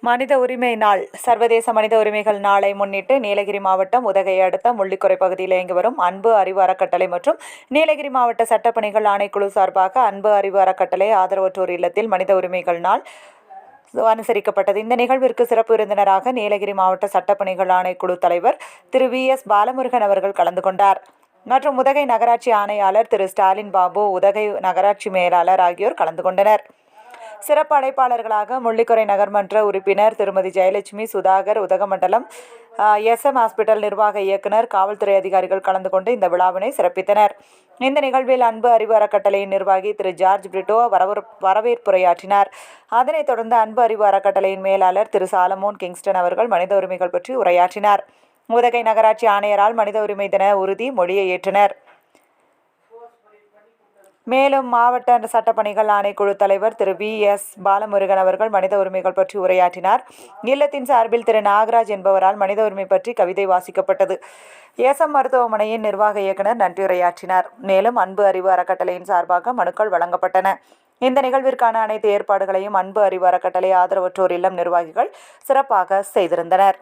மனித உரிமை நாள். சர்வதேச மனித உரிமைகள் நாளை முன்னிட்டு நீலகிரி மாவட்டம் உதகையை அடுத்த முள்ளிக்குறை பகுதியில் இயங்கி வரும் அன்பு அறிவு அறக்கட்டளை மற்றும் நீலகிரி மாவட்ட சட்டப்பணிகள் ஆணைக்குழு சார்பாக அன்பு அறிவு அறக்கட்டளை ஆதரவற்றோர் இல்லத்தில் மனித உரிமைகள் நாள் அனுசரிக்கப்பட்டது. இந்த நிகழ்விற்கு சிறப்பு விருந்தினராக நீலகிரி மாவட்ட சட்டப்பணிகள் ஆணைக்குழு தலைவர் திரு VS பாலமுருகன் அவர்கள் கலந்து கொண்டார். மற்றும் உதகை நகராட்சி ஆணையாளர் திரு ஸ்டாலின் பாபு, உதகை நகராட்சி மேலாளர் ஆகியோர் கலந்து கொண்டனர். சிறப்பு அழைப்பாளர்களாக முள்ளிக்குறை நகர்மன்ற உறுப்பினர் திருமதி ஜெயலட்சுமி, சுதாகர், உதகமண்டலம் SM ஹாஸ்பிட்டல் நிர்வாக இயக்குனர், காவல்துறை அதிகாரிகள் கலந்து கொண்டு இந்த விழாவினை சிறப்பித்தனர். இந்த நிகழ்வில் அன்பு அறிவு அறக்கட்டளையின் நிர்வாகி திரு ஜார்ஜ் பிரிட்டோ வரவேற்புரையாற்றினார். அதனைத் தொடர்ந்து அன்பு அறிவு அறக்கட்டளையின் மேலாளர் திரு சாலமோன் கிங்ஸ்டன் அவர்கள் மனித உரிமைகள் பற்றி உரையாற்றினார். உதகை நகராட்சி ஆணையரால் மனித உரிமை தின உறுதி மொழியை ஏற்றனர். மேலும் மாவட்ட சட்டப்பணிகள் ஆணைக்குழு தலைவர் திரு VS பாலமுருகன் அவர்கள் மனித உரிமைகள் பற்றி உரையாற்றினார். இல்லத்தின் சார்பில் திரு நாகராஜ் என்பவரால் மனித உரிமை பற்றி கவிதை வாசிக்கப்பட்டது. SM மருத்துவமனையின் நிர்வாக இயக்குனர் நன்றியுரையாற்றினார். மேலும் அன்பு அறிவு அறக்கட்டளையின் சார்பாக மனுக்கள் வழங்கப்பட்டன. இந்த நிகழ்விற்கான அனைத்து ஏற்பாடுகளையும் அன்பு அறிவு அறக்கட்டளை ஆதரவற்றோர் இல்லம் நிர்வாகிகள் சிறப்பாக செய்திருந்தனர்.